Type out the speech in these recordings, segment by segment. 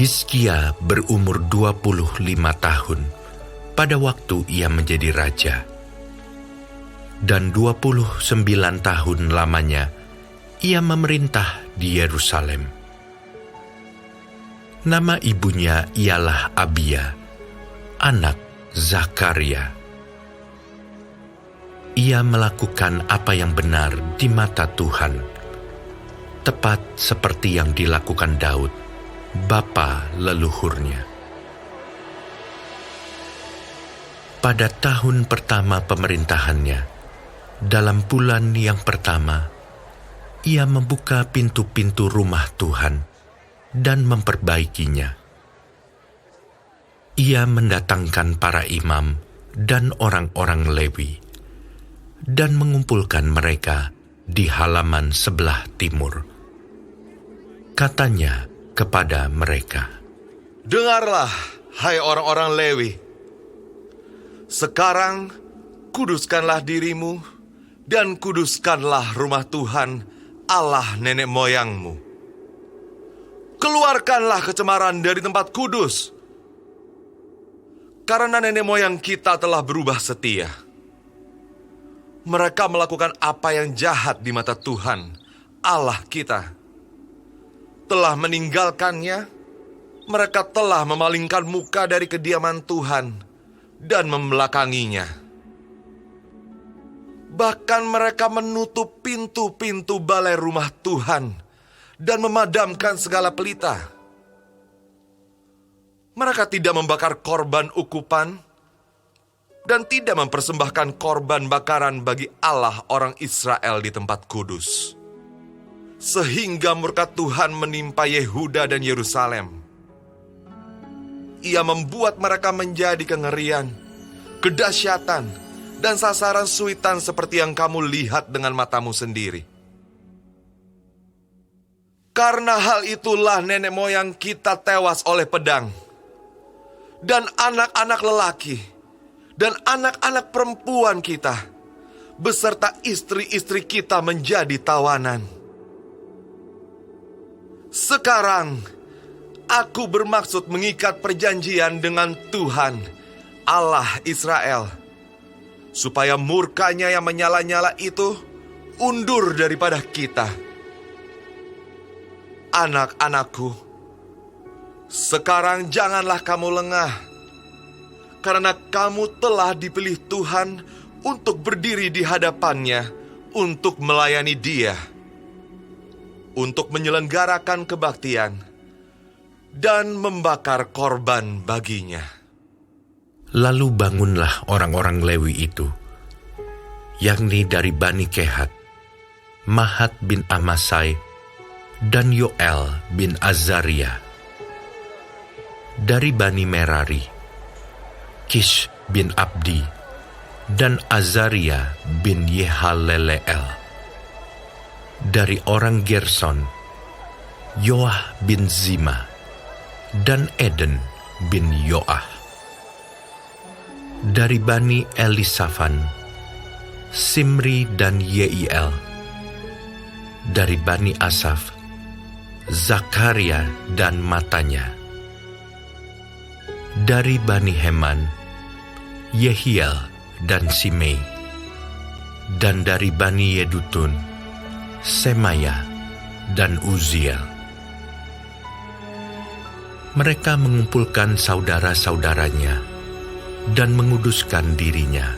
Hizkia berumur 25 tahun pada waktu ia menjadi raja. Dan 29 tahun lamanya ia memerintah di Yerusalem. Nama ibunya ialah Abia, anak Zakaria. Ia melakukan apa yang benar di mata Tuhan, tepat seperti yang dilakukan Daud, bapa leluhurnya. Pada tahun pertama pemerintahannya, dalam bulan yang pertama, ia membuka pintu-pintu rumah Tuhan dan memperbaikinya. Ia mendatangkan para imam dan orang-orang Lewi dan mengumpulkan mereka di halaman sebelah timur. Katanya kepada mereka, "Dengarlah, hai orang-orang Lewi. Sekarang kuduskanlah dirimu dan kuduskanlah rumah Tuhan, Allah nenek moyangmu. Keluarkanlah kecemaran dari tempat kudus, karena nenek moyang kita telah berubah setia. Mereka melakukan apa yang jahat di mata Tuhan, Allah kita. Telah meninggalkannya, mereka telah memalingkan muka dari kediaman Tuhan dan membelakanginya. Bahkan mereka menutup pintu-pintu balai rumah Tuhan dan memadamkan segala pelita. Mereka tidak membakar korban ukupan dan tidak mempersembahkan korban bakaran bagi Allah orang Israel di tempat kudus. Sehingga murka Tuhan menimpa Yehuda dan Yerusalem. Ia membuat mereka menjadi kengerian, kedahsyatan, dan sasaran suitan seperti yang kamu lihat dengan matamu sendiri. Karena hal itulah nenek moyang kita tewas oleh pedang, dan anak-anak lelaki, dan anak-anak perempuan kita, beserta istri-istri kita menjadi tawanan. Sekarang, aku bermaksud mengikat perjanjian dengan Tuhan, Allah Israel, supaya murkanya yang menyala-nyala itu undur daripada kita. Anak-anakku, sekarang janganlah kamu lengah, karena kamu telah dipilih Tuhan untuk berdiri di hadapannya, untuk melayani Dia, untuk menyelenggarakan kebaktian, dan membakar korban baginya." Lalu bangunlah orang-orang Lewi itu, yakni dari Bani Kehat, Mahat bin Amasai, dan Yoel bin Azaria. Dari Bani Merari, Kish bin Abdi, dan Azaria bin Yehaleleel. Dari orang Gerson, Yoah bin Zima, dan Eden bin Yoah. Dari Bani Elisafan, Simri dan Yeiel. Dari Bani Asaf, Zakaria dan Matanya. Dari Bani Heman, Yehiel dan Simei. Dan dari Bani Yedutun, Semaya dan Uziel. Mereka mengumpulkan saudara-saudaranya dan menguduskan dirinya.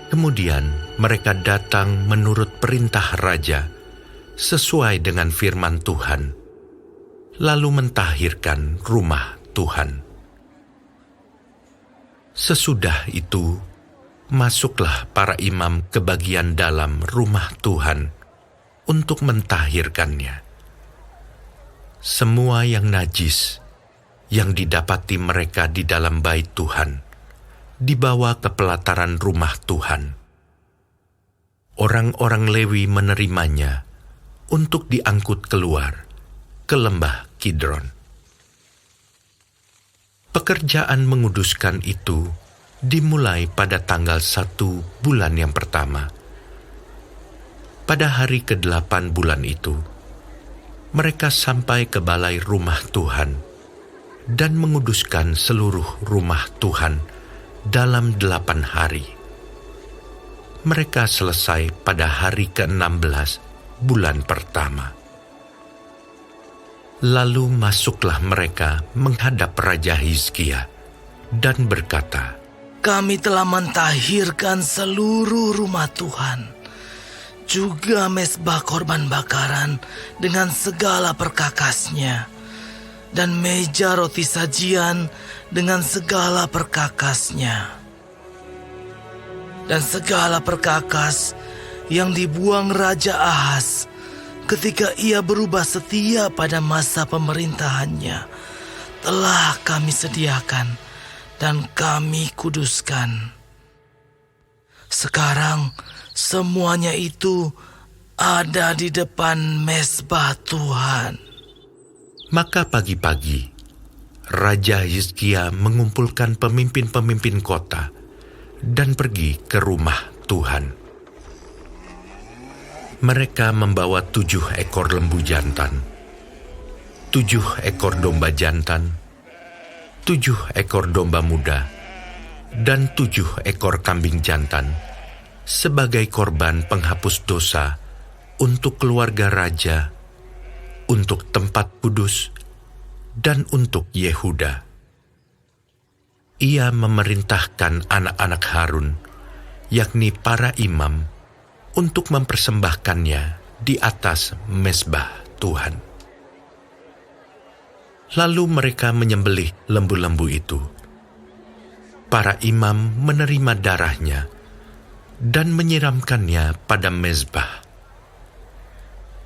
Kemudian mereka datang menurut perintah raja, sesuai dengan firman Tuhan, lalu mentahirkan rumah Tuhan. Sesudah itu, masuklah para imam ke bagian dalam rumah Tuhan untuk mentahirkannya. Semua yang najis yang didapati mereka di dalam bait Tuhan dibawa ke pelataran rumah Tuhan. Orang-orang Lewi menerimanya untuk diangkut keluar ke lembah Kidron. Pekerjaan menguduskan itu dimulai pada tanggal 1 bulan yang pertama. Pada hari ke-8 bulan itu, mereka sampai ke balai rumah Tuhan dan menguduskan seluruh rumah Tuhan dalam 8 hari. Mereka selesai pada hari ke-16 bulan pertama. Lalu masuklah mereka menghadap Raja Hizkia dan berkata, "Kami telah mentahirkan seluruh rumah Tuhan, juga mezbah korban bakaran dengan segala perkakasnya, dan meja roti sajian dengan segala perkakasnya. Dan segala perkakas yang dibuang Raja Ahaz ketika ia berubah setia pada masa pemerintahannya, telah kami sediakan dan kami kuduskan. Sekarang semuanya itu ada di depan mezbah Tuhan." Maka pagi-pagi, Raja Hizkia mengumpulkan pemimpin-pemimpin kota dan pergi ke rumah Tuhan. Mereka membawa 7 ekor lembu jantan, 7 ekor domba jantan, 7 ekor domba muda, dan 7 ekor kambing jantan sebagai korban penghapus dosa untuk keluarga raja, untuk tempat kudus, dan untuk Yehuda. Ia memerintahkan anak-anak Harun, yakni para imam, untuk mempersembahkannya di atas mezbah Tuhan. Lalu mereka menyembelih lembu-lembu itu. Para imam menerima darahnya dan menyiramkannya pada mezbah.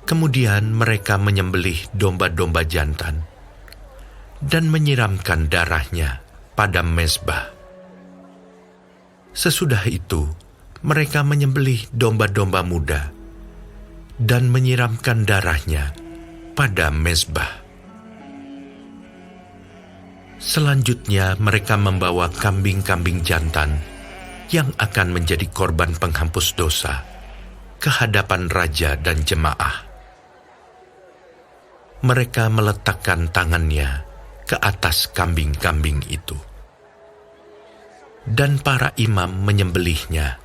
Kemudian mereka menyembelih domba-domba jantan dan menyiramkan darahnya pada mezbah. Sesudah itu, mereka menyembelih domba-domba muda dan menyiramkan darahnya pada mezbah. Selanjutnya mereka membawa kambing-kambing jantan yang akan menjadi korban penghapus dosa ke hadapan raja dan jemaah. Mereka meletakkan tangannya ke atas kambing-kambing itu. Dan para imam menyembelihnya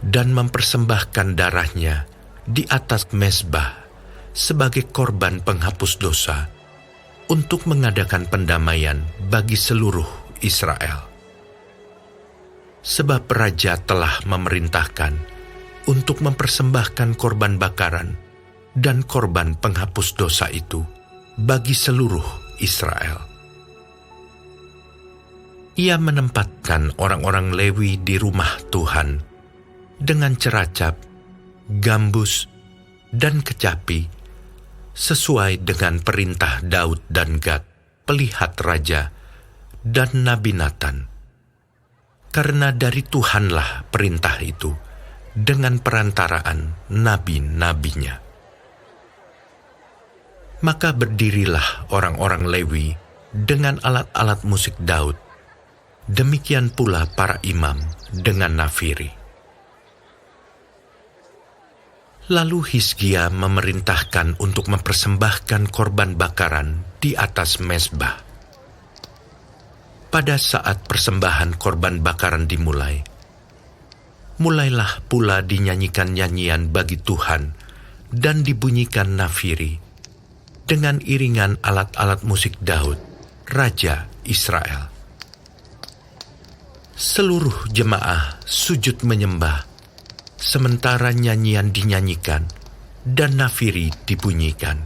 dan mempersembahkan darahnya di atas mezbah sebagai korban penghapus dosa untuk mengadakan pendamaian bagi seluruh Israel. Sebab raja telah memerintahkan untuk mempersembahkan korban bakaran dan korban penghapus dosa itu bagi seluruh Israel. Ia menempatkan orang-orang Lewi di rumah Tuhan dengan ceracap, gambus, dan kecapi sesuai dengan perintah Daud dan Gad, pelihat raja, dan Nabi Natan. Karena dari Tuhanlah perintah itu dengan perantaraan nabi-nabinya. Maka berdirilah orang-orang Lewi dengan alat-alat musik Daud, demikian pula para imam dengan nafiri. Lalu Hizkia memerintahkan untuk mempersembahkan korban bakaran di atas mezbah. Pada saat persembahan korban bakaran dimulai, mulailah pula dinyanyikan nyanyian bagi Tuhan dan dibunyikan nafiri dengan iringan alat-alat musik Daud, Raja Israel. Seluruh jemaah sujud menyembah, sementara nyanyian dinyanyikan dan nafiri dibunyikan.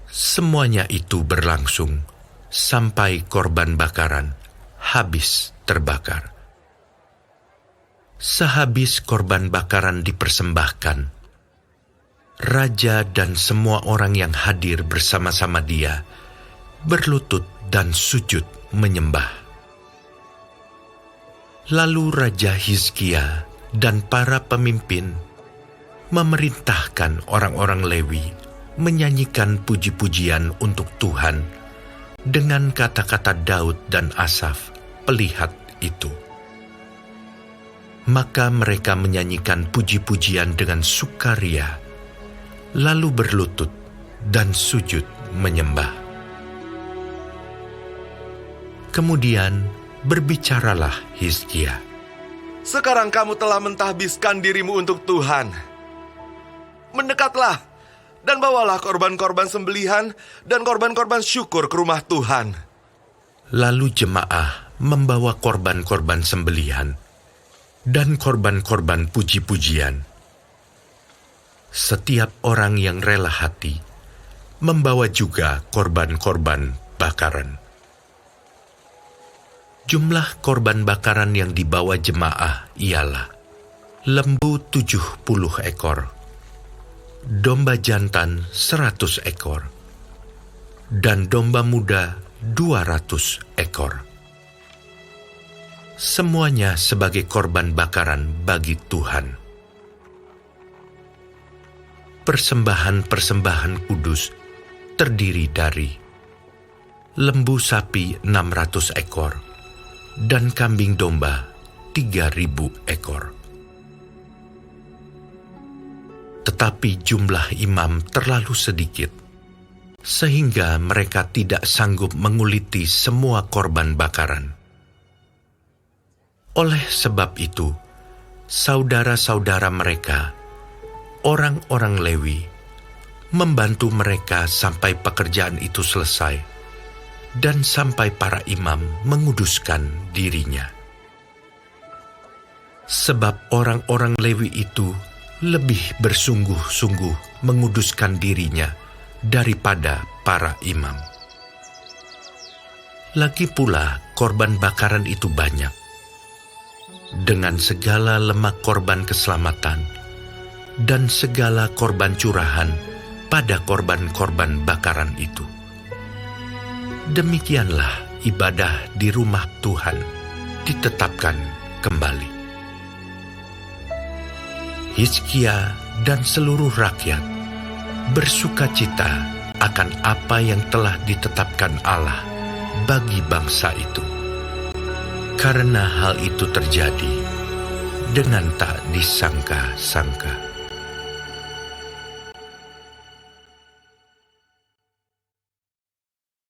Semuanya itu berlangsung sampai korban bakaran habis terbakar. Sehabis korban bakaran dipersembahkan, raja dan semua orang yang hadir bersama-sama dia berlutut dan sujud menyembah. Lalu Raja Hizkia dan para pemimpin memerintahkan orang-orang Lewi menyanyikan puji-pujian untuk Tuhan dengan kata-kata Daud dan Asaf, pelihat itu. Maka mereka menyanyikan puji-pujian dengan sukaria lalu berlutut dan sujud menyembah. Kemudian berbicaralah Hizkia. Sekarang kamu telah mentahbiskan dirimu untuk Tuhan. Mendekatlah dan bawalah korban-korban sembelihan dan korban-korban syukur ke rumah Tuhan. Lalu jemaah membawa korban-korban sembelihan dan korban-korban puji-pujian. Setiap orang yang rela hati membawa juga korban-korban bakaran. Jumlah korban bakaran yang dibawa jemaah ialah lembu 70 ekor, domba jantan 100 ekor, dan domba muda 200 ekor. Semuanya sebagai korban bakaran bagi Tuhan. Persembahan-persembahan kudus terdiri dari lembu sapi 600 ekor dan kambing domba 3.000 ekor. Tetapi jumlah imam terlalu sedikit, sehingga mereka tidak sanggup menguliti semua korban bakaran. Oleh sebab itu, saudara-saudara mereka, orang-orang Lewi, membantu mereka sampai pekerjaan itu selesai, dan sampai para imam menguduskan dirinya. Sebab orang-orang Lewi itu lebih bersungguh-sungguh menguduskan dirinya daripada para imam. Lagi pula korban bakaran itu banyak, dengan segala lemak korban keselamatan dan segala korban curahan pada korban-korban bakaran itu. Demikianlah ibadah di rumah Tuhan ditetapkan kembali. Hizkia dan seluruh rakyat bersukacita akan apa yang telah ditetapkan Allah bagi bangsa itu, karena hal itu terjadi dengan tak disangka-sangka.